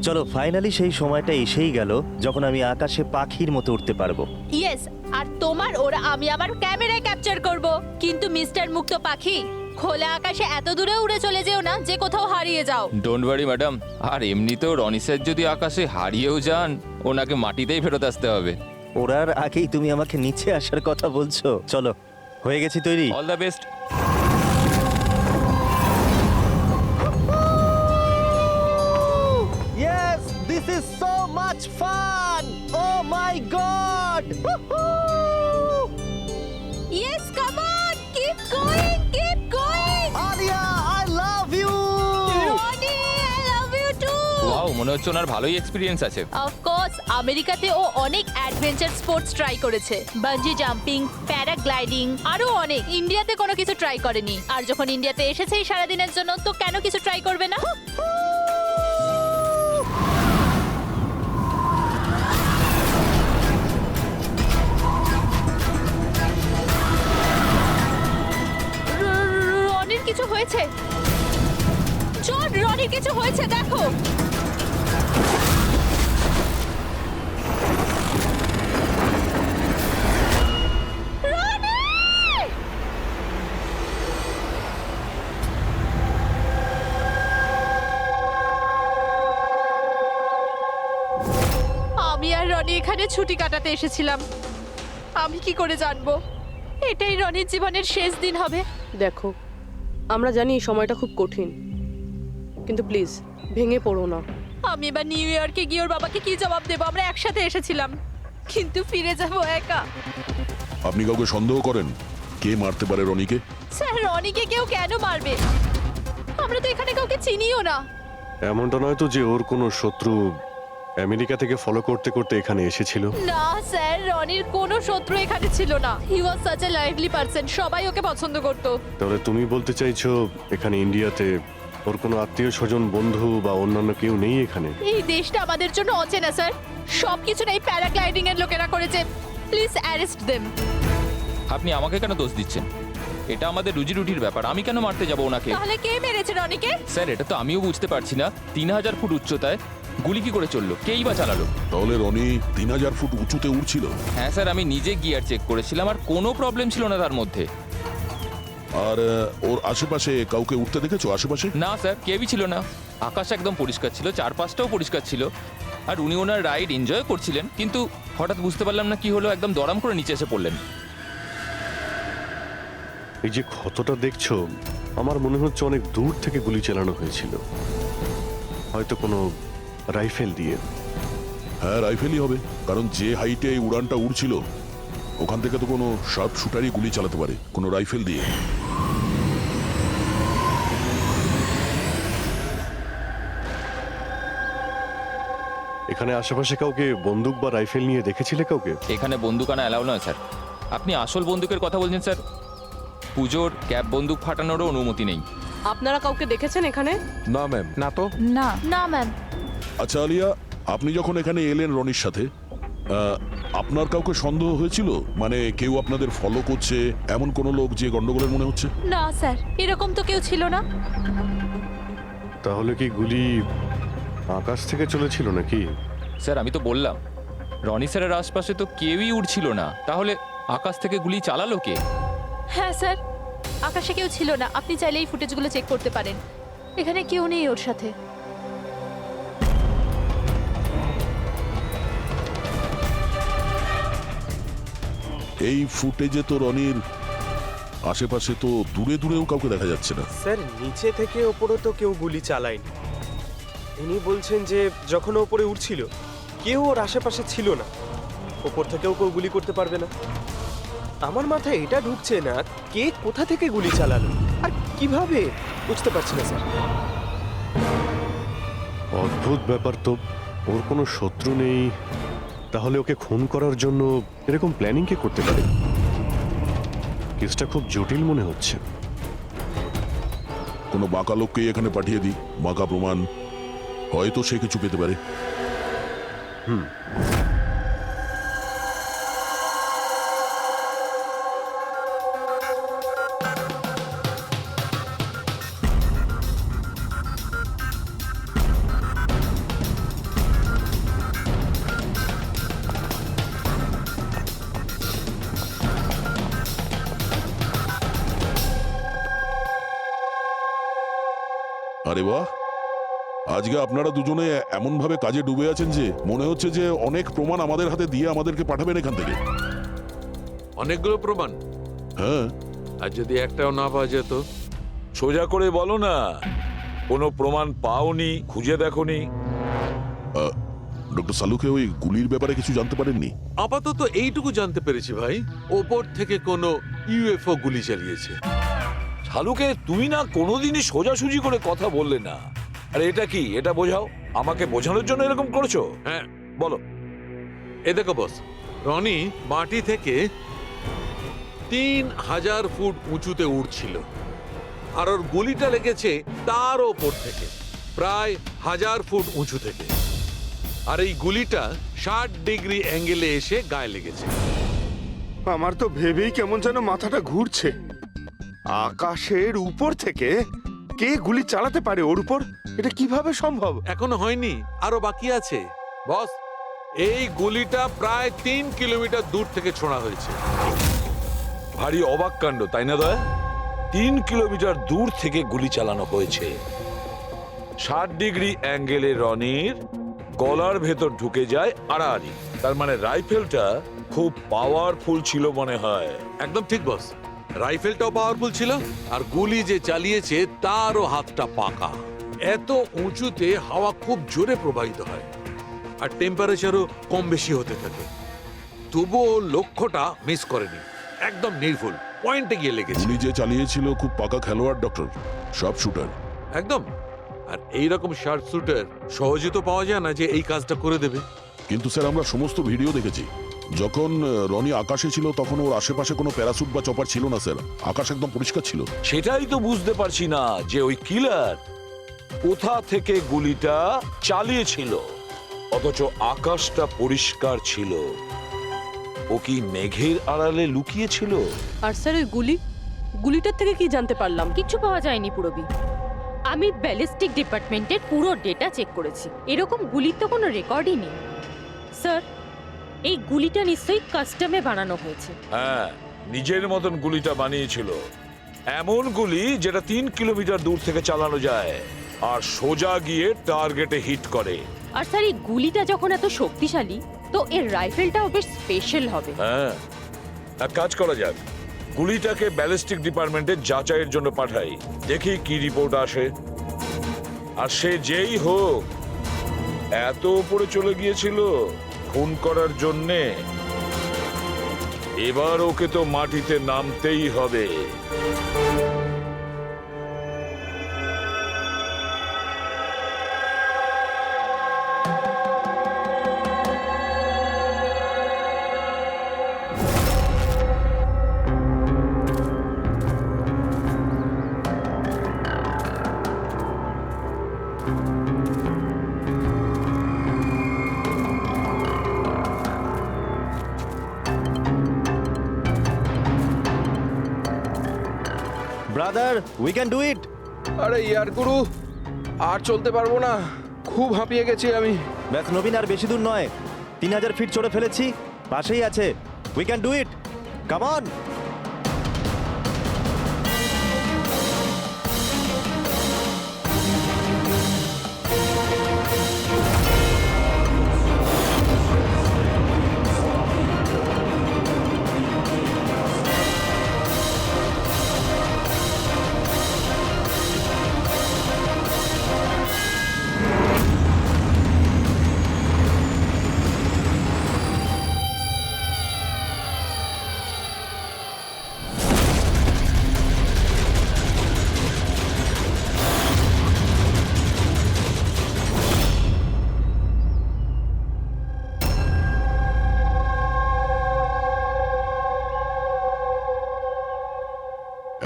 চলো ফাইনালি সেই সময়টা এসেই গেল যখন আমি আকাশে পাখির মতো উঠতে পারবো। ইয়েস, আর তোমার ওরা আমি আমার ক্যামেরায় ক্যাপচার করব। কিন্তু মিস্টার মুক্ত পাখি, খোলা আকাশে এত দূরে উড়ে চলে যেও না যে কোথাও হারিয়ে যাও। Don't worry madam. আর এমনিতেও রনি স্যার যদি আকাশে হারিয়েও যান, ওনাকে মাটিতেই ফেরত আসতে হবে। ওড়ার আগেই তুমি আমাকে নিচে আসার কথা বলছো। চলো, হয়ে গেছি তৈরি। All the best. Yes, this is so much fun! Oh my god! Yes, come on, keep going, keep going. Alia, I love you! Ronnie, I love you too. Wow, মনে হচ্ছে ওনার ভালোই এক্সপিরিয়েন্স আছে। অফকোর্স, আমেরিকাতে ও অনেক adventure sports try করেছে, bungee jumping, paragliding, আরো অনেক। ইন্ডিয়াতে কোনো কিছু ট্রাই করেনি, আর যখন ইন্ডিয়াতে এসেছে এই সারাদিনের জন্য, তো কেন কিছু ট্রাই করবে না? রনির কিছু হয়েছে। জন, রনির কিছু হয়েছে, দেখো। আমি আর রনি এখানে ছুটি কাটাতে এসেছিলাম। আমি কি করে জানবো এটাই রনির জীবনের শেষ দিন হবে? দেখো, আমরা জানি এই সময়টা খুব কঠিন, কিন্তু প্লিজ ভেঙে পড়ো না। আমি এবার নিউ ইয়র্কে গিয়ে ওর বাবাকে কি জবাব দেবো? আমরা একসাথে এসেছিলাম, কিন্তু ফিরে যাবো একা। আপনি কাউকে সন্দেহ করেন কে মারতে পারে রনিকে? স্যার, রনিকে কেউ কেন মারবে? আমরা তো এখানে কাউকে চিনিও না। এমনটা নয় তো যে ওর কোনো শত্রু আমেরিকা থেকে ফলো করতে করতে এখানে এসেছিল? না স্যার, রনির কোনো শত্রু এখানে ছিল না। He was such a lively person, সবাই ওকে পছন্দ করতো। তাহলে তুমি বলতে চাইছো এখানে ইন্ডিয়াতে ওর কোনো আত্মীয় স্বজন, বন্ধু বা অন্যান্য কেউ নেই এখানে? এই দেশটা আমাদের জন্য অচেনা স্যার। সবকিছু এই প্যারাগ্লাইডিং এর লোকেরা করেছে। Please arrest them. আপনি আমাকে কেন দোষ দিচ্ছেন? এটা আমাদের রুজি রুটির ব্যাপার, আমি কেন মারতে যাব ওনাকে? তাহলে কে মেরেছে রনিকে? স্যার, এটা তো আমিও বুঝতে পারছি না। 3000 ফুট উচ্চতায় গুলি কি করে চললো? কেই বা চালালো? তাহলে রনি 3000 ফুট উঁচুতে উড়ছিল? হ্যাঁ স্যার, আমি নিজে গিয়ার চেক করেছিলাম, আর কোনো প্রবলেম ছিল না তার মধ্যে। আর ওর আশেপাশে কাউকে উঠতে দেখেছো? আশেপাশে না স্যার, কেউই ছিল না। আকাশ একদম পরিষ্কার ছিল, চারপাশটাও পরিষ্কার ছিল, আর উনি ওনার রাইড এনজয় করছিলেন। কিন্তু হঠাৎ বুঝতে পারলাম না কি হলো, একদম দড়াম করে নিচে এসে পড়লেন। এই যে ক্ষতটা দেখছো, আমার মনে হচ্ছে অনেক দূর থেকে গুলি চালানো হয়েছিল, হয়তো কোনো রাইফেল দিয়ে। হ্যাঁ, রাইফেলই হবে, কারণ যে হাইটে এই উড়ানটা উড়ছিল ওখান থেকে তো কোনো শার্প শুটারই গুলি চালাতে পারে, কোনো রাইফেল দিয়ে। এখানে আশেপাশে কাউকে বন্দুক বা রাইফেল নিয়ে দেখেছিলে কাউকে? এখানে বন্দুক আনা অ্যালাউ নয় স্যার। আপনি আসল বন্দুকের কথা বলছেন স্যার? পুজোর ক্যাপ বন্দুক ফাটানোরও অনুমতি নেই। আপনারা কাউকে দেখেছেন এখানে? না ম্যাম, না তো। না না ম্যাম। আচ্ছা আলিয়া, আপনি যখন এখানে এলেন রনির সাথে, আপনার কাউকে সন্দেহ হয়েছিল? মানে কেউ আপনাদের ফলো করছে, এমন কোনো লোক যে গন্ডগোলের মনে হচ্ছে? না স্যার, এরকম তো কেউ ছিল না। তাহলে কি গুলি আকাশ থেকে চলেছিল নাকি? স্যার, আমি তো বললাম রনি স্যারের আশপাশে তো কেউই উড়ছিল না, তাহলে আকাশ থেকে গুলি চালালো কে? হ্যাঁ স্যার, আকাশে কেউ ছিল না। আপনি চাইলে এই ফুটেজগুলো চেক করতে পারেন। এখানে কেউ নেই ওর সাথে। এই ফুটেজে তো রনির আশেপাশে তো দূরে দূরেও কাউকে দেখা যাচ্ছে না। স্যার, নিচে থেকে ওপরে তো কেউ গুলি চালায়নি। ইনি বলছেন যে যখন ও ওপরে উঠছিল কেউ ওর আশেপাশে ছিল না, ওপর থেকেও কেউ গুলি করতে পারবে না। আমার মাথায় এটা ঢুকছে না কে কোথা থেকে গুলি চালালো আর কিভাবে, বুঝতে পারছি না স্যার। অদ্ভুত ব্যাপার তো। ওর কোনো শত্রু নেই, তাহলে ওকে খুন করার জন্য এরকম প্ল্যানিং কে করতে পারে? কেসটা খুব জটিল মনে হচ্ছে। কোনো বাঁকা লোককে এখানে পাঠিয়ে দিই, বাঁকা প্রমাণ, হয়তো সে কিছু পেতে পারে। আরে বাহ, আজকে আপনারা দুজনে এমন ভাবে কাজে ডুবে আছেন যে মনে হচ্ছে যে অনেক প্রমাণ আমাদের হাতে দিয়ে আমাদেরকে পাঠাবেন এখান থেকে। অনেকগুলো প্রমাণ, হ্যাঁ, আর যদি একটাও না পাওয়া যেত? সোজা করে বলো না, কোনো প্রমাণ পাওনি, খুঁজে দেখোনি? ডক্টর সালুকে ওই গুলির ব্যাপারে কিছু জানতে পারেননি? আপাতত এইটুকু জানতে পেরেছি ভাই, ওপর থেকে কোনো ইউএফও গুলি চালিয়েছে। শালুকে তুমি না কোনোদিনই সোজাসুজি করে কথা বললে না। আরে এটা কি, এটা বোঝাও, আমাকে বোঝানোর জন্য এরকম করছো? হ্যাঁ, বলো। এ দেখো বস, রনি মাটি থেকে 3000 ফুট উঁচুতে উঠছিল, আর ওর গুলিটা লেগেছে তার ওপর থেকে প্রায় 1000 ফুট উঁচু থেকে। আর এই গুলিটা 60 ডিগ্রি অ্যাঙ্গেলে এসে গায়ে লেগেছে। আমার তো ভেবেই কেমন যেন মাথাটা ঘুরছে। আকাশের উপর থেকে কে গুলি চালাতে পারে ওর উপর? এটা কিভাবে সম্ভব? এখনো হয়নি, আরো বাকি আছে বস। এই গুলিটা প্রায় 3 কিলোমিটার দূর থেকে ছোড়া হয়েছে। ভারী অবাক কাণ্ড, তাই না দয়া? 3 কিলোমিটার দূর থেকে গুলি চালানো হয়েছে। 60 ডিগ্রি অ্যাঙ্গেলে রনির গলার ভেতর ঢুকে যায় আড়াআড়ি। তার মানে রাইফেলটা খুব পাওয়ারফুল ছিল মনে হয়। একদম ঠিক বস, রাইফেলটাও পাওয়ারফুল ছিল, আর গুলি যে চালিয়েছে তারও হাতটা পাকা। এত উঁচুতে হাওয়া খুব জোরে প্রবাহিত হয়, আর টেম্পারেচারও কম বেশি হতে থাকে। তবুও লক্ষ্যটা মিস করেনি, একদম নির্ভুল পয়েন্টে গিয়ে লেগেছে। গুলি যে চালিয়েছিল খুব পাকা খেলোয়াড়, ডক্টর, সব শুটার। একদম। আর এইরকম শার্ট শুটার সহজে তো পাওয়া যায় না যে এই কাজটা করে দেবে। কিন্তু স্যার আমরা সমস্ত ভিডিও দেখেছি। যখন রনি আকাশে ছিল তখন ওর আশেপাশে কোনো প্যারাসুট বা চপার ছিল না স্যার, আকাশ একদম পরিষ্কার ছিল। সেটাই তো বুঝতে পারছি না যে ওই কিলার কোথা থেকে গুলিটা চালিয়েছিল, অথচ আকাশটা পরিষ্কার ছিল। ও কি মেঘের আড়ালে লুকিয়েছিল? আর স্যার ওই গুলিটার থেকে কি জানতে পারলাম? কিচ্ছু পাওয়া যায়নি পুরবি। আমি ব্যালিস্টিক ডিপার্টমেন্টের পুরো ডেটা চেক করেছি, এরকম গুলির তো কোনো রেকর্ডই নেই। স্যার, এই গুলিটা নিশ্চয়ই কাস্টমে বানানো হয়েছে। হ্যাঁ, নিজের মতন গুলিটা বানিয়েছিল। এমন গুলি যেটা 3 কিলোমিটার দূর থেকে চালানো যায় আর সোজা গিয়ে টার্গেটে হিট করে। আর স্যার, এই গুলিটা যখন এত শক্তিশালী, তো এর রাইফেলটাও বেশ স্পেশাল হবে। হ্যাঁ, এক কাজ করা যাক, গুলিটাকে ব্যালিস্টিক ডিপার্টমেন্টে যাচাইয়ের জন্য পাঠাই, দেখি কি রিপোর্ট আসে। আর সে যেই হোক, এত উপরে চলে গিয়েছিল খুন করার জন্যে, এবার ওকে তো মাটিতে নামতেই হবে। ব্রাদার, উই ক্যান ডু ইট। আরে ইয়ার গুরু, আর চলতে পারবো না, খুব হাঁপিয়ে গেছি আমি। ব্যাস নবীন, আর বেশি দূর নয়, 3000 ফিট চড়ে ফেলেছি, পাশেই আছে। We can do it, come on.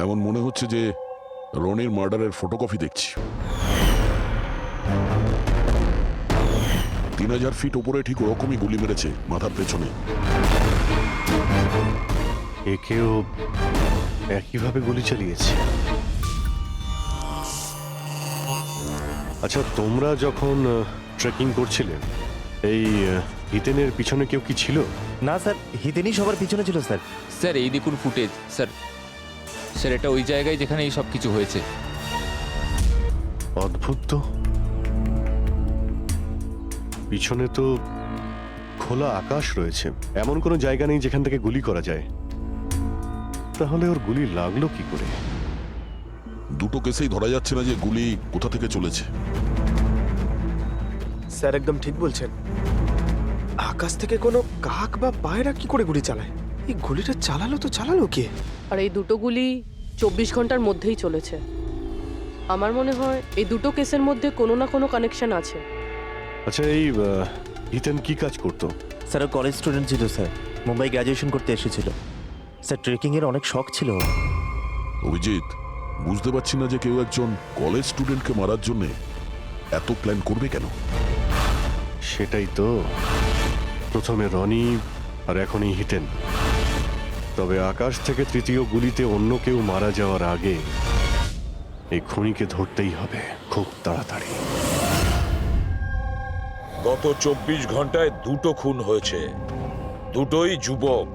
এমন মনে হচ্ছে যে রনির মার্ডারের ফটোকপি দেখছি। 3000 ফিট উপরে ঠিক ওরকমই গুলি মেরেছে, মাথার পেছনে। একেও একইভাবে গুলি চালিয়েছে। আচ্ছা, তোমরা যখন ট্রেকিং করছিলে, এই হিতেনের পিছনে কেউ কি ছিল? না স্যার, হিতেনই সবার পিছনে ছিল স্যার। স্যার, এই দেখুন ফুটেজ। স্যার, স্যার এটা ওই জায়গায় যেখানে এই সব কিছু হয়েছে। অদ্ভুত তো, পিছনে তো খোলা আকাশ রয়েছে, এমন কোনো জায়গা নেই যেখান থেকে গুলি করা যায়। তাহলে ওর গুলি লাগলো কি করে? দুটো কেসেই ধরা যাচ্ছে না যে গুলি কোথা থেকে চলেছে। স্যার একদম ঠিক বলছেন। আকাশ থেকে কোনো কাক বা পায়রা কি করে গুলি চালায়? এই গুলিটা চালালো কে? আর এই দুটো গুলি 24 ঘন্টার মধ্যেই চলেছে। আমার মনে হয় এই দুটো কেসের মধ্যে কোনো না কোনো কানেকশন আছে। আচ্ছা, এই হিতেন কি কাজ করতো? স্যার কলেজ স্টুডেন্ট ছিল স্যার, মুম্বাই গ্র্যাজুয়েশন করতে এসেছিল স্যার। ট্রেকিং এর অনেক শখ ছিল ওর। অভিজিৎ, বুঝতে পারছি না যে কেউ একজন কলেজ স্টুডেন্টকে মারার জন্য এত প্ল্যান করবে কেন। সেটাই তো, প্রথমে রনি আর এখনই হিতেন। তবে আকাশ থেকে তৃতীয় গুলিতে অন্য কেউ মারা যাওয়ার আগে এই খুনিকে ধরতেই হবে খুব তাড়াতাড়ি। গত 24 ঘন্টায় দুটো খুন হয়েছে, দুটোই যুবক,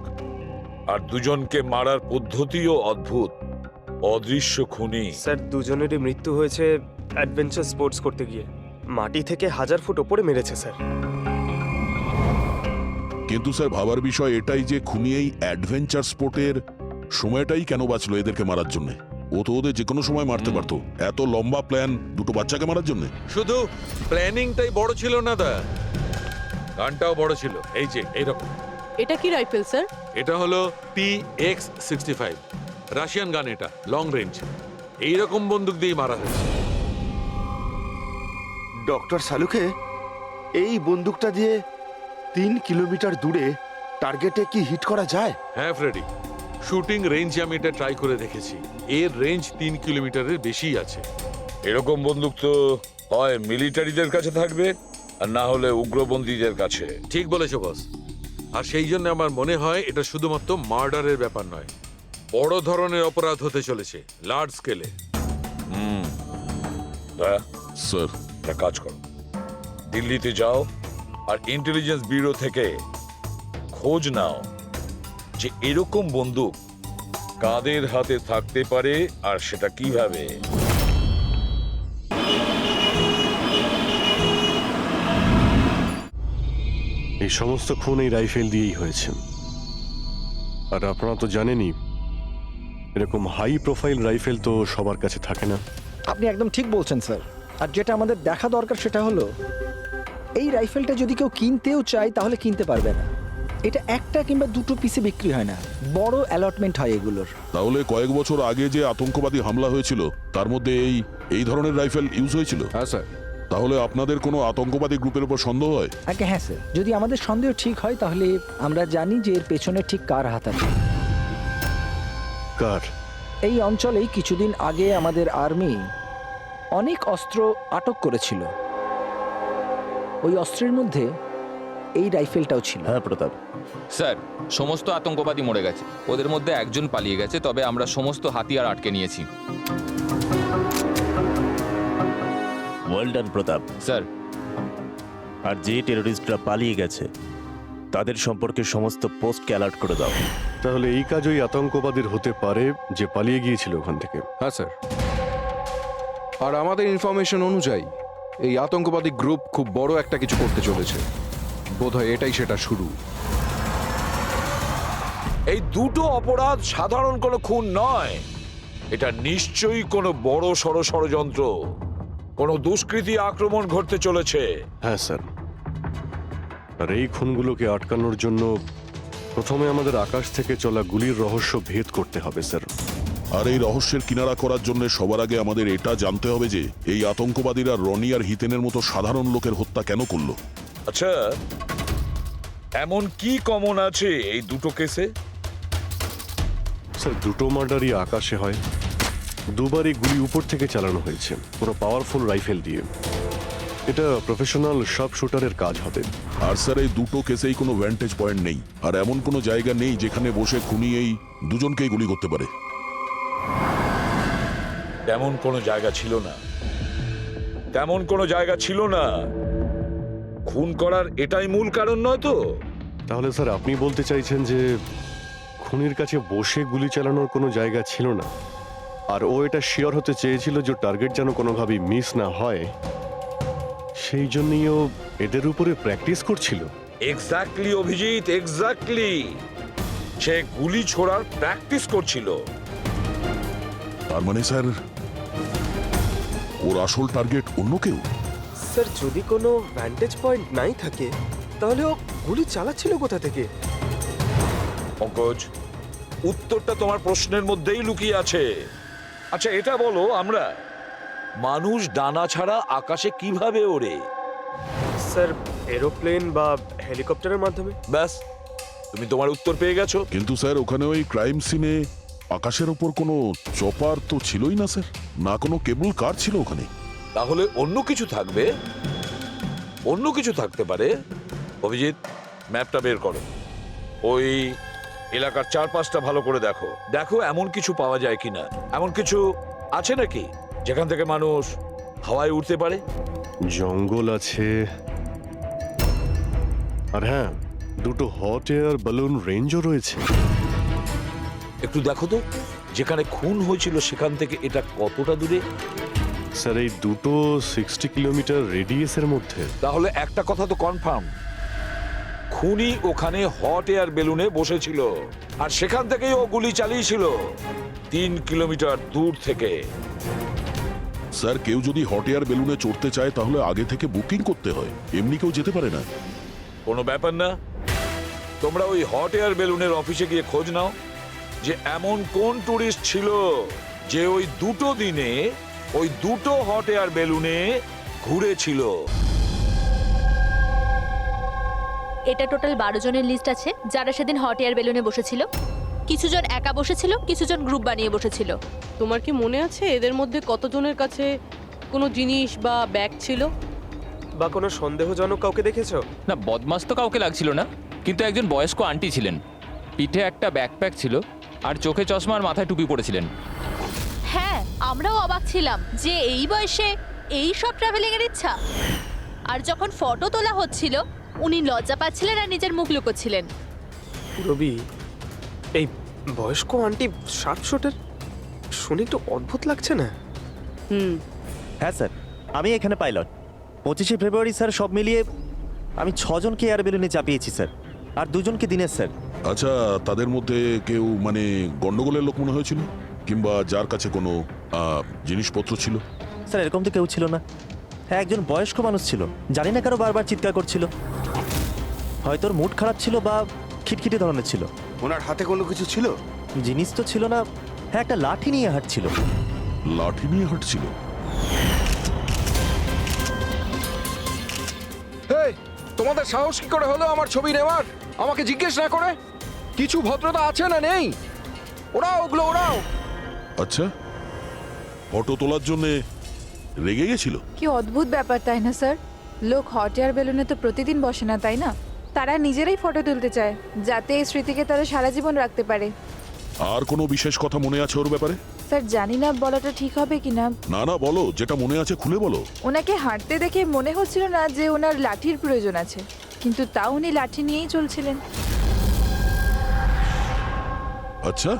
আর দুজনকে মারার পদ্ধতিও অদ্ভুত। অদৃশ্য খুনি। স্যার দুজনেরই মৃত্যু হয়েছে অ্যাডভেঞ্চার স্পোর্টস করতে গিয়ে। মাটি থেকে 1000 ফুট ওপরে মেরেছে স্যার। কিন্তু স্যার ভাবার বিষয় এটাই যে খুনি এই অ্যাডভেঞ্চার স্পোর্টের সময়টাই কেন বাঁচলো এদেরকে মারার জন্য? ও তো ওদের যে কোনো সময় মারতে পারতো। এত লম্বা প্ল্যান দুটো বাচ্চাকে মারার জন্য? শুধু প্ল্যানিংটাই বড় ছিল না দা, গানটাও বড় ছিল। এই যে এইরকম। এটা কি রাইফেল স্যার? এটা হলো PX-65 রাশিয়ান গান। এটা লং রেঞ্জ। এইরকম বন্দুক দিয়ে মারা হয়েছে। ডক্টর সালুকে, এই বন্দুকটা দিয়ে 3 কিলোমিটার দূরে টার্গেটে কি হিট করা যায়? হ্যাঁ ফ্রেডি, শুটিং রেঞ্জে আমি এটা ট্রাই করে দেখেছি। এর রেঞ্জ 3 কিলোমিটারের বেশি আছে। এরকম বন্দুক তো হয় মিলিটারিদের কাছে থাকবে, আর না হলে উগ্রপন্থীদের কাছে। ঠিক বলেছো বস। আর সেই জন্য আমার মনে হয় এটা শুধুমাত্র মার্ডারের ব্যাপার নয়, বড় ধরনের অপরাধ হতে চলেছে, লার্জ স্কেলে। স্যার, একটা কাজ করো, দিল্লিতে যাও আর ইন্টেলিজেন্স ব্যুরো থেকে খোঁজ নাও যে এরকম বন্দুক কাদের হাতে থাকতে পারে আর সেটা কিভাবে। এই সমস্ত খুন এই রাইফেল দিয়েই হয়েছে। আর আপনারা তো জানেনই, এরকম হাই প্রোফাইল রাইফেল তো সবার কাছে থাকে না। আপনি একদম ঠিক বলছেন স্যার। আর যেটা আমাদের দেখা দরকার সেটা হলো এই রাইফেলটা যদি কেউ কিনতেও চায় তাহলে কিনতে পারবে না। এটা একটা কিংবা দুটো পিসে বিক্রি হয় না, বড় অ্যালটমেন্ট হয় এগুলোর। তাহলে কয়েক বছর আগে যে আতঙ্কবাদী হামলা হয়েছিল তার মধ্যে এই ধরনের রাইফেল ইউজ হয়েছিল? হ্যাঁ স্যার। তাহলে আপনাদের কোনো আতঙ্কবাদী গ্রুপের উপর সন্দেহ হয়? আগে হ্যাঁ স্যার, যদি আমাদের সন্দেহ ঠিক হয় তাহলে আমরা জানি যে এর পেছনে ঠিক কার হাত আছে। কার? এই অঞ্চলেই কিছুদিন আগে আমাদের আর্মি অনেক অস্ত্র আটক করেছিল। ওই অস্ত্রের মধ্যে এই রাইফেলটাও ছিল। হ্যাঁ প্রতাপ স্যার, সমস্ত আতঙ্কবাদী মরে গেছে, ওদের মধ্যে একজন পালিয়ে গেছে, তবে আমরা সমস্ত হাতিয়ার আটকে নিয়েছি। ওয়েল ডান প্রতাপ। স্যার, আর যে টেররিস্টরা পালিয়ে গেছে তাদের সম্পর্কে সমস্ত পোস্টকে অ্যালার্ট করে দাও। তাহলে এই কাজ ওই আতঙ্কবাদীর হতে পারে যে পালিয়ে গিয়েছিল ওখান থেকে। হ্যাঁ স্যার। আর আমাদের ইনফরমেশন অনুযায়ী এই আতঙ্কবাদী গ্রুপ খুব বড় একটা কিছু করতে চলেছে। বোধহয় এটাই সেটা শুরু। এই দুটো অপরাধ সাধারণ কোনো খুন নয়, এটা নিশ্চয়ই কোনো বড় সড় ষড়যন্ত্র, কোনো দুষ্কৃতী আক্রমণ ঘটতে চলেছে। হ্যাঁ স্যার। আর এই খুনগুলোকে আটকানোর জন্য প্রথমে আমাদের আকাশ থেকে চলা গুলির রহস্য ভেদ করতে হবে স্যার। আর এই রহস্যের কিনারা করার জন্য সবার আগে আমাদের এটা জানতে হবে যে এই আতঙ্কবাদীরা রনি আর হিতেনের মতো সাধারণ লোকের হত্যা কেন করলো। আচ্ছা, এমন কি কমন আছে এই দুটো কেসে? স্যার, দুটো মার্ডারই আকাশে হয়, দুবারই গুলি উপর থেকে চালানো হয়েছে কোনো পাওয়ারফুল রাইফেল দিয়ে। এটা প্রফেশনাল শার্প শুটারের কাজ হবে। আর স্যার, এই দুটো কেসেই কোনো ভ্যান্টেজ পয়েন্ট নেই, আর এমন কোনো জায়গা নেই যেখানে বসে খুনি এই দুজনকেই গুলি করতে পারে। তেমন কোনো জায়গা ছিল না, তেমন কোনো জায়গা ছিল না। খুন করার এটাই মূল কারণ নয় তো? তাহলে স্যার আপনি বলতে চাইছেন যে খুনির কাছে বসে গুলি চালানোর কোনো জায়গা ছিল না, আর ও এটা শিওর হতে চেয়েছিল যে টার্গেট যেন কোনোভাবেই মিস না হয়, সেই জন্যই ও এদের উপরে প্র্যাকটিস করছিল। Exactly Abhijit, exactly. সে গুলি ছোড়ার প্র্যাকটিস করছিল। তার মানে স্যার ওর আসল টার্গেট অন্য কেউ। স্যার যদি কোনো ভ্যান্টেজ পয়েন্ট নাই থাকে তাহলে ও গুলি চালাচ্ছিল কোথা থেকে? পঙ্কজ, উত্তরটা তোমার প্রশ্নের মধ্যেই লুকিয়ে আছে। আচ্ছা এটা বলো, আমরা মানুষ ডানা ছাড়া আকাশে কিভাবে ওড়ে? স্যার এরোপ্লেন বা হেলিকপ্টারের মাধ্যমে। ব্যাস, তুমি তোমার উত্তর পেয়ে গেছো। কিন্তু স্যার ওখানে ওই ক্রাইম সিনে আকাশের ওপর কোনো চপার তো ছিলই না স্যার, না কোনো কেবল কার ছিল ওখানে। তাহলে অন্য কিছু থাকবে, অন্য কিছু থাকতে পারে। অভিজিৎ, ম্যাপটা বের করো, ওই এলাকার চারপাশটা ভালো করে দেখো, দেখো এমন কিছু পাওয়া যায় কিনা। এমন কিছু আছে নাকি যেখান থেকে মানুষ হাওয়ায় উঠতে পারে? জঙ্গল আছে, আর হ্যাঁ, দুটো হট এয়ার বালুন রেঞ্জও রয়েছে। একটু দেখো তো, যেখানে খুন হয়েছিল সেখান থেকে এটা কতটা দূরে? স্যার এই দুটো 60 কিলোমিটার রেডিয়াসের মধ্যে। তাহলে একটা কথা তো কনফার্ম, খুনি ওখানে হট এয়ার বেলুনে বসেছিল আর সেখান থেকেই ও গুলি চালিয়েছিল 3 কিলোমিটার দূর থেকে। স্যার কেউ যদি হট এয়ার বেলুনে চড়তে চায় তাহলে আগে থেকে বুকিং করতে হয়, এমনি কেউ যেতে পারে না। কোনো ব্যাপার না, তোমরা ওই হট এয়ার বেলুনের অফিসে গিয়ে খোঁজ নাও যে এমন কোন টুরিস্ট ছিল যে ওই দুটো দিনে ওই দুটো হট এয়ার বেলুনে ঘুরেছিল। এটা টোটাল 12 জনের লিস্ট আছে যারা সেদিন হট এয়ার বেলুনে বসেছিল। কিছু জন একা বসেছিল, কিছু জন গ্রুপ বানিয়ে বসেছিল। তোমার কি মনে আছে এদের মধ্যে কতজনের কাছে কোনো জিনিস বা ব্যাগ ছিল? বা কোনো সন্দেহজনক কাউকে দেখেছো? না, বদমাস তো কাউকে লাগছিল না, কিন্তু একজন বয়স্ক আন্টি ছিলেন, পিঠে একটা ব্যাকপ্যাক ছিল আর চোখে চশমা আর মাথায় টুপি পরেছিলেন। হ্যাঁ, আমরাও অবাক ছিলাম যে এই বয়সে এই সব ট্রাভেলিং এর ইচ্ছা। আর যখন ফটো তোলা হচ্ছিল উনি লজ্জা পাচ্ছিলেন আর নিজের মুখ লুকোচ্ছিলেন। রবি, এই বয়স্ক আন্টি শার্প শুটার শুনে একটু অদ্ভুত লাগছে না? হ্যাঁ স্যার, আমি এখানে পাইলট। 25শে ফেব্রুয়ারি স্যার সব মিলিয়ে আমি 6 জনকে এয়ার বেলুনে চাপিয়েছি স্যার, আর 2 জনকে দিনের স্যার। আচ্ছা, তাদের মধ্যে কেউ মানে গন্ডগোলের লোক মনে হয়েছিল, কিংবা যার কাছে কোনো জিনিসপত্র ছিল? স্যার এরকম তো কেউ ছিল না। হ্যাঁ, একজন বয়স্ক মানুষ ছিল, জানি না কারো বারবার চিৎকার করছিল। হয়তো ওর মুড খারাপ ছিল বা খিটখিটে ধরনের ছিল। ওনার হাতে কোনো কিছু ছিল? জিনিস তো ছিল না। হ্যাঁ, একটা লাঠি নিয়ে হাঁটছিল। লাঠি নিয়ে হাঁটছিল? তোমাদের সাহস কি করে হলো আমার ছবি নেওয়ার, আমাকে জিজ্ঞেস না করে? কিছু ভদ্রতা আছে না নেই? ওরাও ওগুলো ওরাও। আচ্ছা, ফটো তোলার জন্য রেগে গেছিল? কি অদ্ভুত ব্যাপার, তাই না স্যার? লোক হট এয়ার বেলুনে তো প্রতিদিন বসে না, তাই না? তারা নিজেরাই ফটো তুলতে চায় যাতে এই স্মৃতিকে তারা সারা জীবন রাখতে পারে। আর কোনো বিশেষ কথা মনে আছে ওর ব্যাপারে? স্যার জানি না বলাটা ঠিক হবে কিনা। না না, বলো, যেটা মনে আছে খুলে বলো। ওনাকে হাঁটতে দেখে মনে হচ্ছিল না যে ওনার লাঠির প্রয়োজন আছে, কিন্তু তাও উনি লাঠি নিয়েই চলছিলেন। আচ্ছা,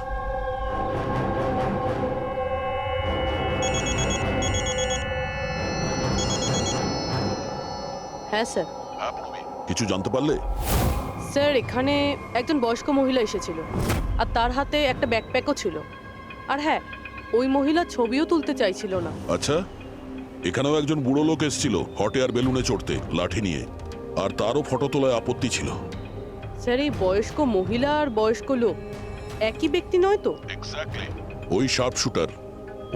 হ্যাঁ স্যার। কিছু জানতে পারলে? স্যার এখানে একজন বয়স্ক মহিলা এসেছিল আর তার হাতে একটা ব্যাকপ্যাকও ছিল। আর হ্যাঁ, ওই মহিলা ছবিও তুলতে চাইছিল না। আচ্ছা, এখানেও একজন বুড়ো লোক এসেছিল হট এয়ার বেলুনে চড়তে লাঠি নিয়ে, আর তারও ফটো তোলায় আপত্তি ছিল। স্যার এই বয়স্ক মহিলা আর বয়স্ক লোক একই ব্যক্তি নয় তো? ওই শার্প শুটার,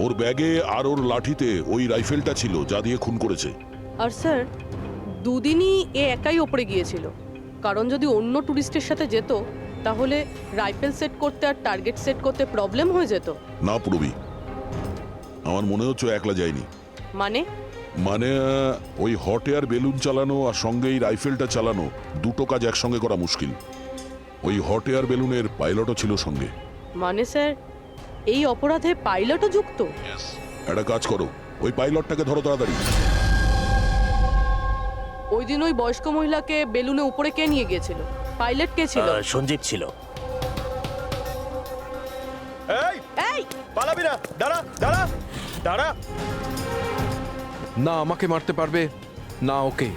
ওর ব্যাগে আর ওর লাঠিতে ওই রাইফেলটা ছিল যা দিয়ে খুন করেছে। আর স্যার দুদিনই এ একাই ওপরে গিয়েছিল, কারণ যদি অন্য টুরিস্টের সাথে যেত তাহলে রাইফেল সেট করতে আর টার্গেট সেট করতে প্রবলেম হয়ে যেত। না পুরবি, আমার মনে হচ্ছে একলা যায়নি। মানে ওই হট এয়ার বেলুন চালানো আর সঙ্গে এই রাইফেলটা চালানো দুটো কাজ একসঙ্গে করা মুশকিল। ওই হট এয়ার বেলুনের পাইলটও ছিল সঙ্গে। মানে স্যার এই অপরাধে পাইলটও যুক্ত? একটা কাজ করো, ওই পাইলটটাকে ধরো তাড়াতাড়ি। ওই দিন ওই বয়স্ক মহিলাকে বেলুনে উপরে কে নিয়ে গিয়েছিল? পাইলট কে ছিল? সঞ্জীব ছিল। এই, পালা! পালাবি না, দাঁড়া দাঁড়া দাঁড়া। না আমাকে মারতে পারবে না ওকে।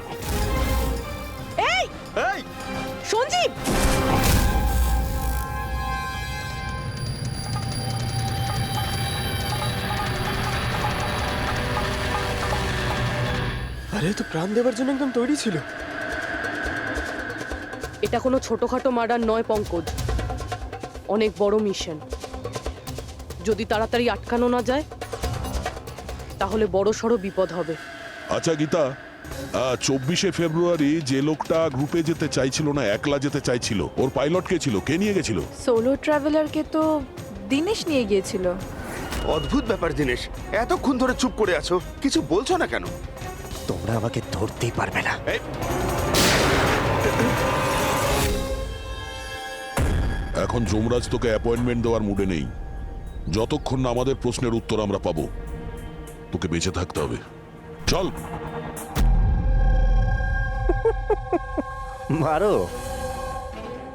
এই এই সঞ্জীব, আরে তো প্রাণ দেওয়ার জন্য একদম তৈরি ছিল। এটা কোনো ছোটখাটো মার্ডার নয় পঙ্কজ, অনেক বড় মিশন। যদি তাড়াতাড়ি আটকানো না যায় তাহলে বড় সড় বিপদ হবে। আচ্ছা গীতা, 24শে ফেব্রুয়ারি যে লোকটা গ্রুপে যেতে চাইছিল না, একলা যেতে চাইছিল, ওর পাইলট কে ছিল? কে নিয়ে গেছিল? সোলো ট্রাভেলারকে তো দিনেশ নিয়ে গিয়েছিল। অদ্ভুত ব্যাপার দিনেশ, এতক্ষণ ধরে চুপ করে আছো, কিছু বলছো না কেন? তোমরা আমাকে ধরতেই পারবে না। এখন যমরাজ তোকে অ্যাপয়েন্টমেন্ট দেওয়ার মুডে নেই। যতক্ষণ না আমাদের প্রশ্নের উত্তর আমরা পাবো, তোকে বেঁচে থাকতে হবে। চল। মারো,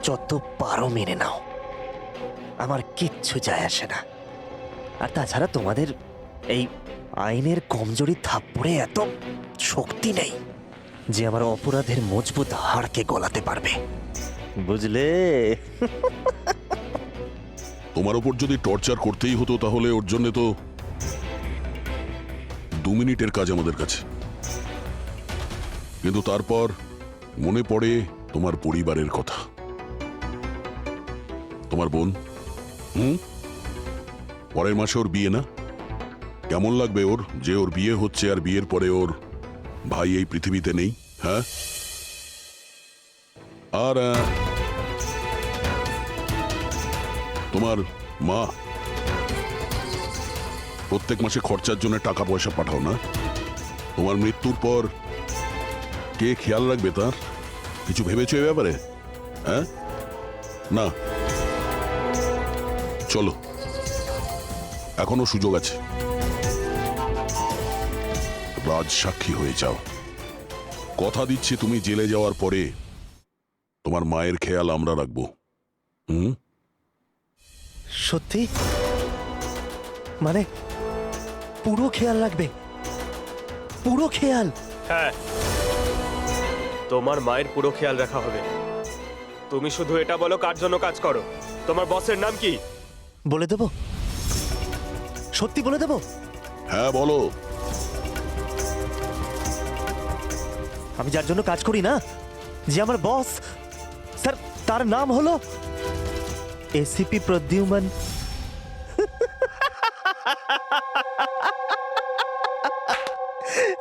যত পারো মেনে নাও, আমার কিচ্ছু যায় আসে না। আর তাছাড়া তোমাদের এই আইনের কমজোরি থাপ্পড়ে এত শক্তি নেই যে আমার অপরাধের মজবুত হাড়কে গলাতে পারবে, বুঝলে? তোমার ওপর যদি টর্চার করতেই হতো তাহলে ওর জন্য তো 2 মিনিটের কাজ আমাদের কাছে। কিন্তু তারপর মনে পড়ে তোমার পরিবারের কথা, তোমার বোন। পরের মাসে ওর বিয়ে না? কেমন লাগবে ওর যে ওর বিয়ে হচ্ছে আর বিয়ের পরে ওর ভাই এই পৃথিবীতে নেই? হ্যাঁ, আর তোমার মা প্রত্যেক মাসে খরচার জন্য টাকা পয়সা পাঠাও না? তোমার মৃত্যুর পর কে খেয়াল রাখবে তার? কিছু ভেবেছো এ ব্যাপারে? হ্যাঁ, না। চলো, এখনো সুযোগ আছে। রাজ সাক্ষী হয়ে যাও। কথা দিচ্ছি তুমি জেলে যাওয়ার পরে তোমার মায়ের খেয়াল আমরা রাখবো। সত্যি? মানে পুরো খেয়াল রাখবে? পুরো খেয়াল? হ্যাঁ, তোমার মায়ের পুরো খেয়াল রাখা হবে। তুমি শুধু এটা বলো কার জন্য কাজ করো। তোমার বসের নাম কি? বলে দেবো? সত্যি বলে দেবো? হ্যাঁ বলো। আমি যার জন্য কাজ করি না, যে আমার বস, স্যার, তার নাম হলো এসিপি প্রদ্যুম্ন।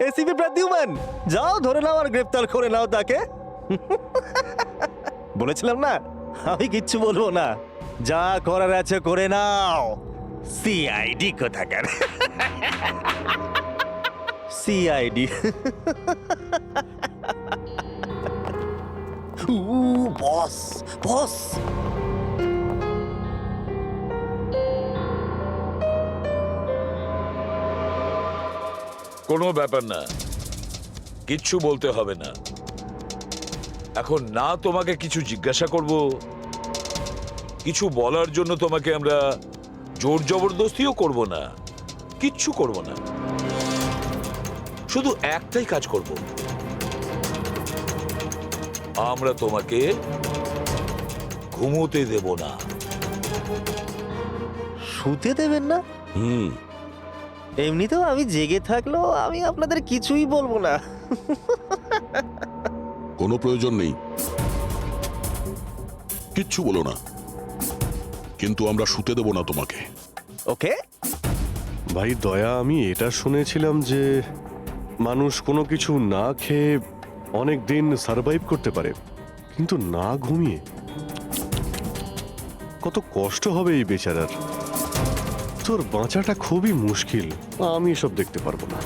এসিপি প্রদ্যুম্ন, যাও ধরে নাও আর গ্রেফতার করে নাও তাকে। বলেছিলাম না আমি কিচ্ছু বলবো না, যা করার আছে করে নাও। সিআইডি কোথাকার। সিআইডি। বস বস। কোনো ব্যাপার না, কিচ্ছু বলতে হবে না। এখন না তোমাকে কিছু জিজ্ঞাসা করব, কিছু বলার জন্য তোমাকে আমরা জোর জবরদস্তিও করব না, কিচ্ছু করব না। শুধু একটাই কাজ করব, আমরা তোমাকে ঘুমোতে দেব না। শুতে দেবেন না? এমনিতেও আমি জেগে থাকলেও আমি আপনাদের কিছুই বলবো না। কোনো প্রয়োজন নেই, কিচ্ছু বলো না, কিন্তু আমরা শুতে দেব না তোমাকে। ওকে ভাই দয়া, আমি এটা শুনেছিলাম যে মানুষ কোনো কিছু না খেয়ে অনেক দিন সার্ভাইভ করতে পারে, কিন্তু না ঘুমিয়ে কত কষ্ট হবে এই বেচারার। তোর বাঁচাটা খুবই মুশকিল, আমি এসব দেখতে পারবো না।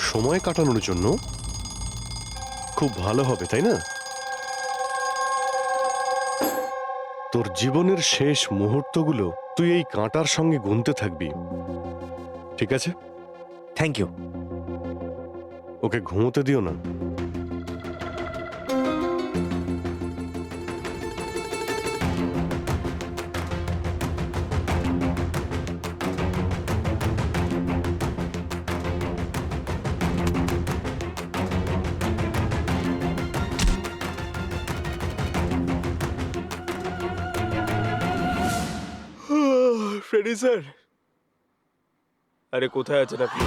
সময় কাটানোর জন্য খুব ভালো হবে, তাই না? তোর জীবনের শেষ মুহূর্তগুলো তুই এই কাঁটার সঙ্গে গুনতে থাকবি, ঠিক আছে? Thank you. ওকে ঘুমোতে দিও না। ফ্রেডি স্যার, আরে কোথায় আছেন আপনি?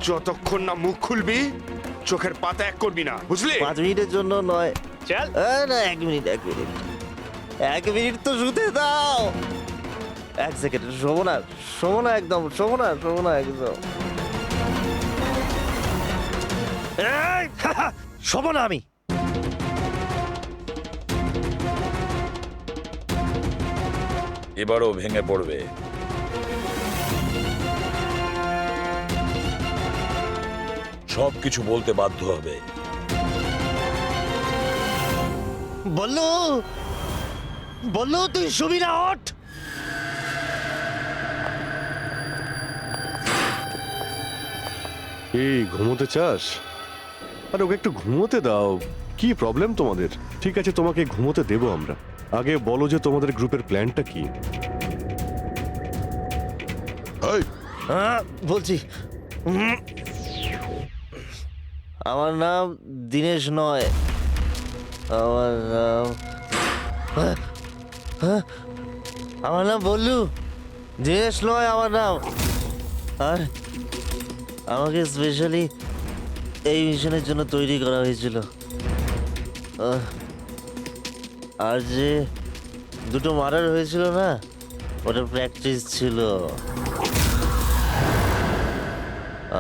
যতক্ষণ না মুখ খুলবি চোখের পাতা এক করবি না, বুঝলি? 5 মিনিটের জন্য নয়। চল। না 1 মিনিট 1 মিনিট তো শুতে দাও। 1 সেকেন্ড, শোবো না একদম, শোবো না একদম। এই, শোবো না আমি। এবারও ভেঙে পড়বে। সবকিছু বলতে বাধ্য হবে। বললো তুই শুবি না, ওঠ। এই ঘুমোতে চাস? আরে ওকে একটু ঘুমোতে দাও। কি প্রবলেম তোমাদের? ঠিক আছে, তোমাকে ঘুমোতে দেবো আমরা। আগে বলো যে তোমাদের গ্রুপের প্ল্যানটা কি? বলছি, আমার নাম দীনেশ নয়, আমার নাম বল্লু। দীনেশ নয় আমার নাম। আর আমাকে স্পেশালি এই মিশনের জন্য তৈরি করা হয়েছিল। আর যে 2টো মার্ডার হয়েছিল না, ওটা প্র্যাকটিস ছিল।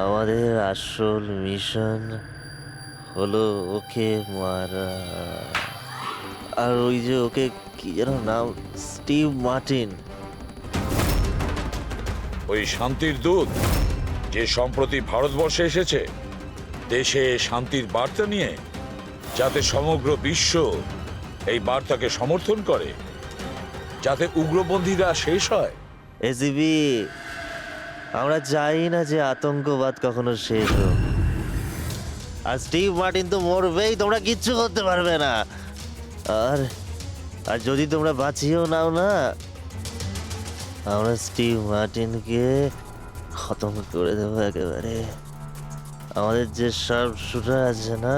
আমাদের আসল মিশন হলো ওকে মারা। আর ওই যে ওকে কি যেন নাম, স্টিভ মার্টিন। ওই শান্তির দূত যে সম্প্রতি ভারতবর্ষে এসেছে দেশে শান্তির বার্তা নিয়ে, যাতে সমগ্র বিশ্ব এই বার্তাকে সমর্থন করে, যাতে উগ্রপন্থীরা শেষ হয়। এসিবি, আমরা চাই না যে আতঙ্কবাদ কখনো শেষ হোক। আর স্টিভ মার্টিন তো মরবেই, তোমরা কিচ্ছু করতে পারবে না। আর আর যদি তোমরা বাঁচিয়েও নাও না, আমরা স্টিভ মার্টিনকে খতম করে দেবো একেবারে। আমাদের যে শার্প শুটার আছে না,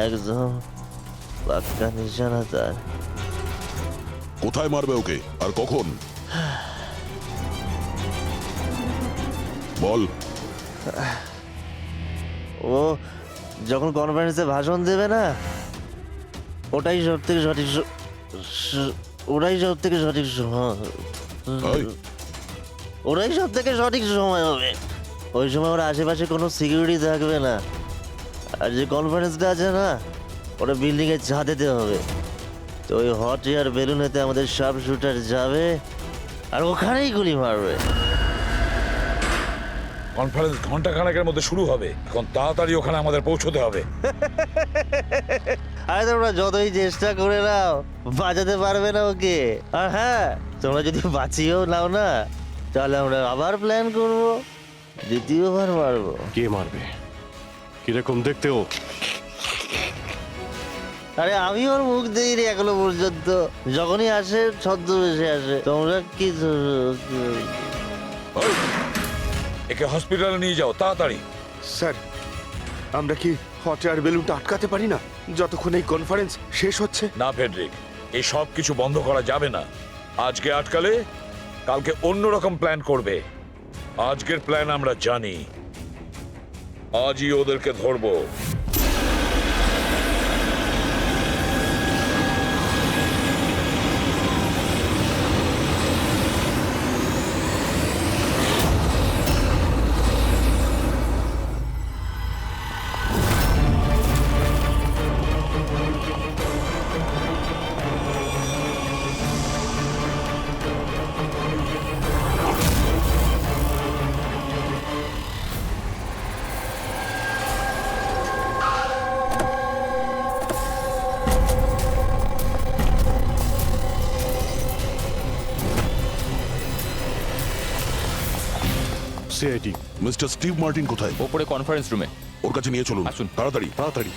একদম পাক্কা নিশানা তার। কোথায় মারবে ওকে আর কখন বল? ও যখন কনফারেন্সে ভাষণ দেবে না, ওটাই সব থেকে সঠিক সময়। ওটাই সব থেকে সঠিক সময় হবে। ওই সময় ওর আশেপাশে কোনো সিকিউরিটি থাকবে না। আর যে কনফারেন্সটা আছে না, ওটা বিল্ডিংয়ের ছাদেতে হবে। তো ওই হট এয়ার বেলুনেতে আমাদের শার্প শুটার যাবে আর ওখানেই গুলি মারবে। কনফারেন্স ঘন্টাখানেকের মধ্যে শুরু হবে। এখন তাড়াতাড়ি ওখানে আমাদের পৌঁছতে হবে। আরে তোমরা যতই চেষ্টা করে নাও, বাঁচাতে পারবে না ওকে। আর হ্যাঁ, তোমরা যদি বাঁচিয়েও নাও না, তাহলে আমরা আবার প্ল্যান করবো, দ্বিতীয়বার মারবো। কে মারবে? কিরকম দেখতে ও? আরে আমি ওর মুখ দেইনি এখনো পর্যন্ত। যখনই আসে ছদ্মবেশে আসে। তোমরা কি একে হসপিটালে নিয়ে যাও তাড়াতাড়ি। স্যার, আমরা কি হট এয়ার বেলুনটা আটকাতে পারি না যতক্ষণ এই কনফারেন্স শেষ হচ্ছে? না ফেডরিক, এই সব কিছু বন্ধ করা যাবে না। আজকে আটকালে কালকে অন্যরকম প্ল্যান করবে। আজকের প্ল্যান আমরা জানি, আজই ওদেরকে ধরবো। সিআইটি। মিস্টার স্টিভ মার্টিন কোথায়? ওপরে কনফারেন্স রুমে। ওর কাছে নিয়ে চলুন। আসুন। তাড়াতাড়ি। তাড়াতাড়ি।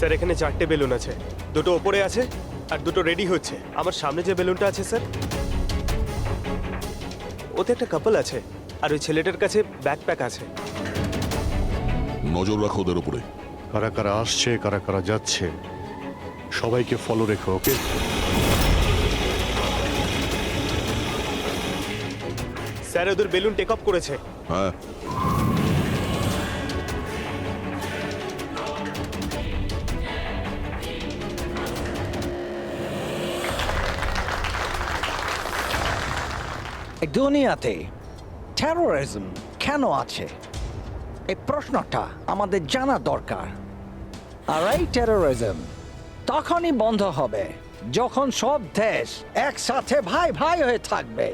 স্যার এখানে 4টে বেলুন আছে, দুটো ওপরে আছে আর দুটো রেডি হচ্ছে। আমার সামনে যে বেলুনটা আছে স্যার, ওতে একটা কাপল আছে আর ওই ছেলেটার কাছে ব্যাকপ্যাক আছে। নজর রাখো ওদের উপরে। কারা কারা আসছে, কারা কারা যাচ্ছে, সবাইকে ফলো রেখো, ওকে? স্যার ওদের বেলুন টেক অফ করেছে। হ্যাঁ, এই দুনিয়াতে টেরোরিজম কেন আছে, এই প্রশ্নটা আমাদের জানা দরকার। আর এই টেরোরিজম তখনই বন্ধ হবে যখন সব দেশ একসাথে ভাই ভাই হয়ে থাকবে।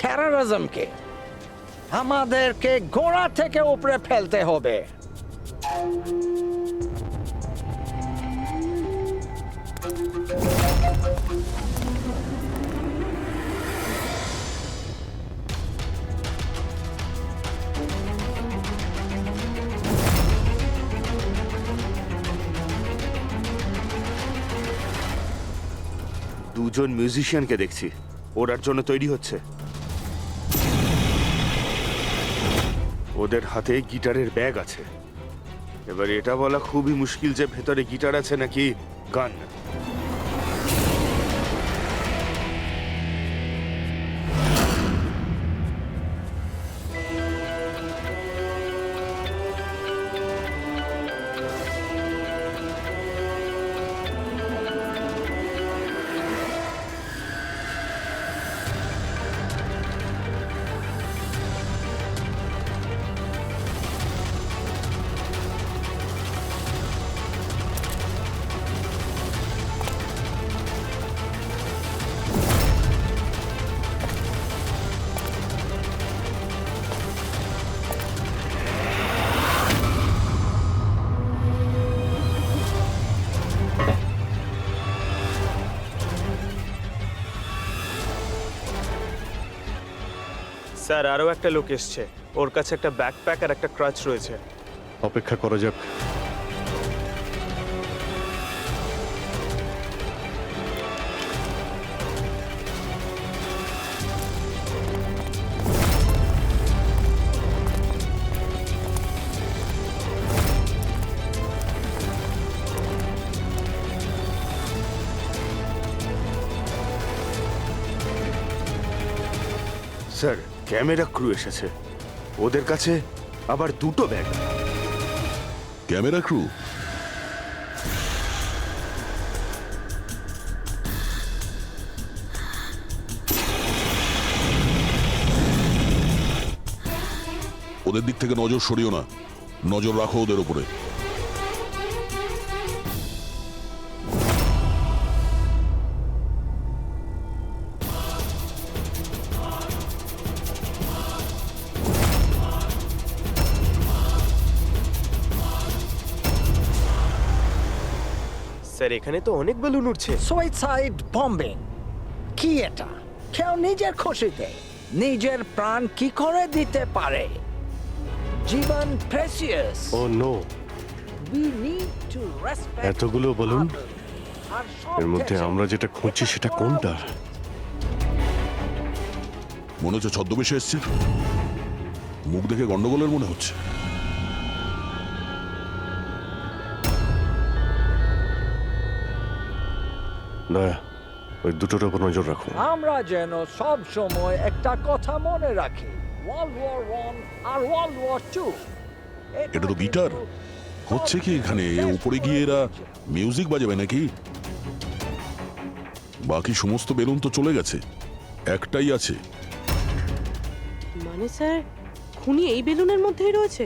টেরোরিজমকে আমাদেরকে গোড়া থেকে উপরে ফেলতে হবে। দুজন মিউজিশিয়ানকে দেখছি, ওরার জন্য তৈরি হচ্ছে। ওদের হাতে গিটারের ব্যাগ আছে। এবার এটা বলা খুবই মুশকিল যে ভেতরে গিটার আছে নাকি গান। স্যার আরও একটা লোক এসছে, ওর কাছে একটা ব্যাকপ্যাক আর একটা ক্রাচ রয়েছে। অপেক্ষা করা যাক। স্যার ক্যামেরা ক্রু এসেছে, ওদের কাছে আবার দুটো ব্যাগ। Camera crew? ওদের দিক থেকে নজর সরিও না, নজর রাখো ওদের উপরে। স্যার এখানে তো অনেক বেলুন উঠছে। সুইসাইড বম্বিং কি এটা? কেউ নিজের খুশিতে নিজের প্রাণ কি করে দিতে পারে? জীবন precious. Oh no, we need to respect এতগুলো বলুন, এর মধ্যে আমরা যেটা খুঁজছি সেটা কোনটা? মনে হচ্ছে ছদ্মবেশে এসছে, মুখ দেখে গন্ডগোলের মনে হচ্ছে। দয়া, ওই দুটোর উপর নজর রাখুন। আমরা যেন সব সময় একটা কথা মনে রাখি, ওয়ার্ল্ড ওয়ার 1 আর ওয়ার্ল্ড ওয়ার 2। এটা তো গিটার। হচ্ছে কি এখানে? উপরে গিয়ে এরা মিউজিক বাজাবে নাকি? বাকি সমস্ত বেলুন তো চলে গেছে, একটাই আছে। মানে স্যার খুনি এই বেলুনের মধ্যেই রয়েছে?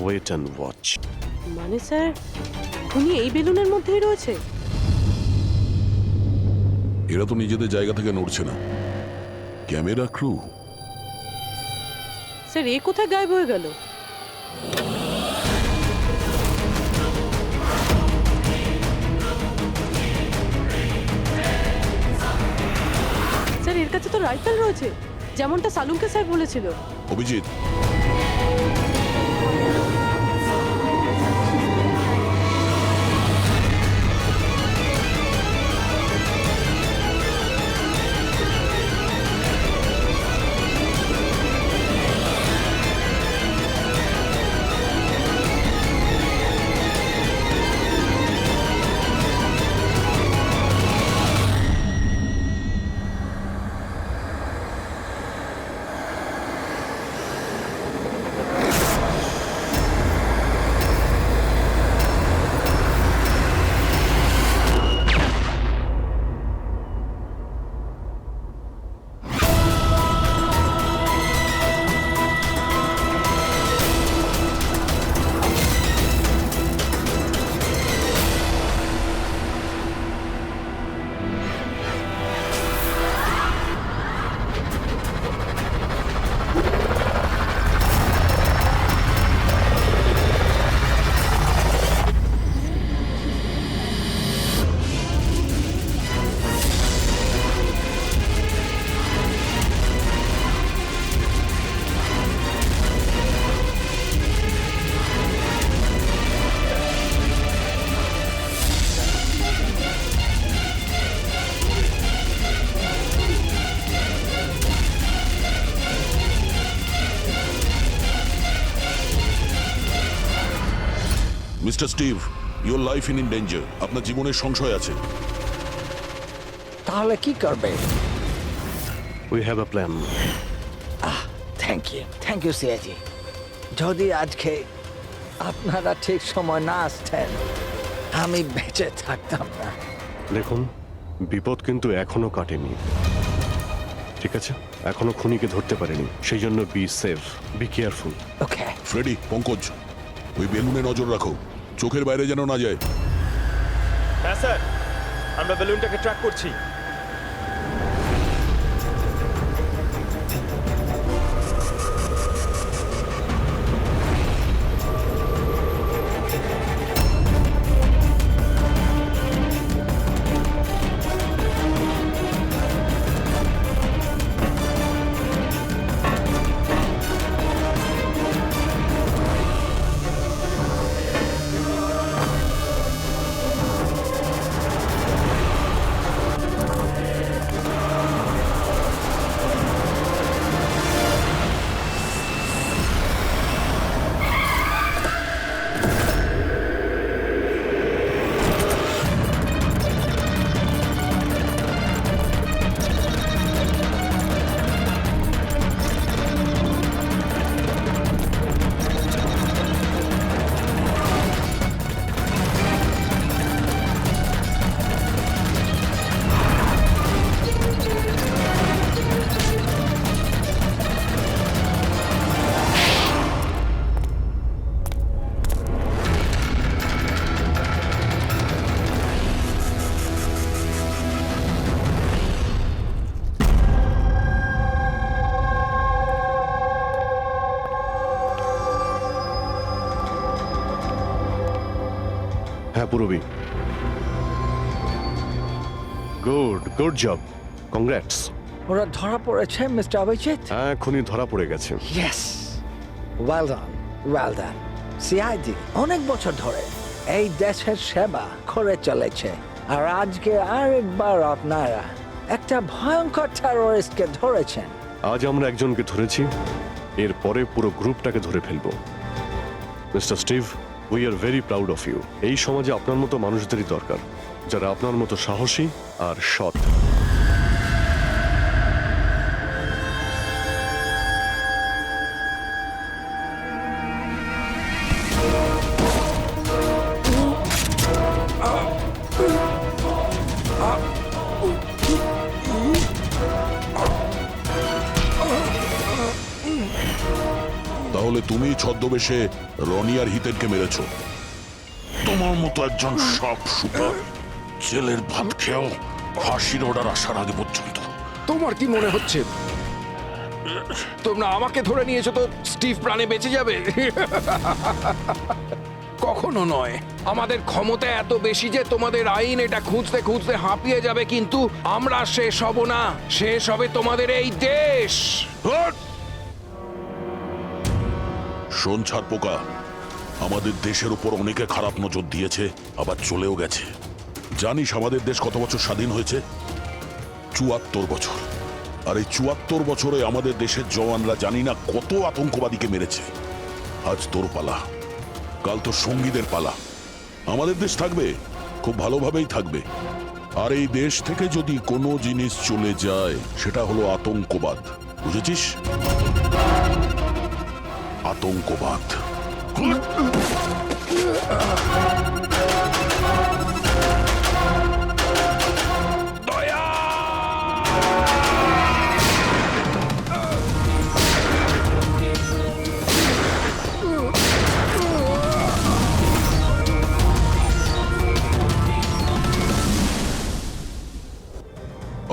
Wait and watch. মানে স্যার, খুনি এই বেলুনের মধ্যেই রয়েছে? এরা তো নিজেদের জায়গা থেকে নড়ছে না। Camera crew. স্যার, এ কোথায় গায়েব হয়ে গেল? স্যার, এর কাছে তো রাইফেল রয়েছে, যেমনটা সালুঙ্কে স্যার বলেছিল। Abhijit, mister Steve, your life in danger. আপনার জীবনের সংশয় আছে। তাহলে কি করবে? We have a plan. Thank you সিয়াজি। যদি আজকে আপনারা ঠিক সময় না আসতেন, আমি বেঁচে থাকতাম না। দেখুন, বিপদ কিন্তু এখনো কাটেনি, ঠিক আছে? এখনো খুনিকে ধরতে পারেনি, সেই জন্য be safe, be careful. Okay Freddy, Pankaj, ওই বেলুনে নজর রাখো, চোখের বাইরে যেন না যায়। হ্যাঁ স্যার, আমরা বেলুনটাকে ট্র্যাক করছি। হ্যাঁ পুরবি, গুড জব, কংগ্রাটস। ওরা ধরা পড়েছে মিস্টার অভিজিৎ? হ্যাঁ, খুনি ধরা পড়ে গেছে। Yes, well done. সিআইডি অনেক বছর ধরে এই দেশের সেবা করে চলেছে, আর আজকে আরেকবার আপনারা একটা ভয়ঙ্কর টেররিস্টকে ধরেছেন। আজ আমরা একজনকে ধরেছি, এরপরে পুরো গ্রুপটাকে ধরে ফেলবো। Mister Steve, we are very proud of you. এই সমাজে আপনার মতো মানুষদেরই দরকার, যারা আপনার মতো সাহসী আর সৎ। তাহলে তুমি ছদ্মবেশে রনি আর হিতেনকে মেরেছ। তোমার মতো একজন সাপ শুটার জেলের ভাত খেয়েও ফাঁসির অর্ডার আসার আগে পর্যন্ত। তোমার কি মনে হচ্ছে তোমরা আমাকে ধরে নিয়েছো তো স্টিভ প্রাণে বেঁচে যাবে? কখনো নয়। আমাদের ক্ষমতা এত বেশি যে তোমাদের আইন এটা খুঁজতে খুঁজতে হাঁপিয়ে যাবে, কিন্তু আমরা শেষ হব না। শেষ হবে তোমাদের এই দেশ। শোন ছারপোকা, আমাদের দেশের উপর অনেকে খারাপ নজর দিয়েছে, আবার চলেও গেছে। জানিস আমাদের দেশ কত বছর স্বাধীন হয়েছে? ৭৪ বছর। আর এই ৭৪ বছরে আমাদের দেশের জওয়ানরা জানি না কত আতঙ্কবাদীকে মেরেছে। আজ তোর পালা, কাল তোর সঙ্গীদের পালা। আমাদের দেশ থাকবে, খুব ভালোভাবেই থাকবে। আর এই দেশ থেকে যদি কোনো জিনিস চলে যায় সেটা হলো আতঙ্কবাদ, বুঝেছিস? আতঙ্কবাদ।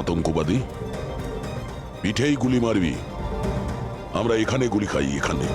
আতঙ্কবাদী পিঠেই গুলি মারবি, আমরা এখানে গুলি খাই, এখানে।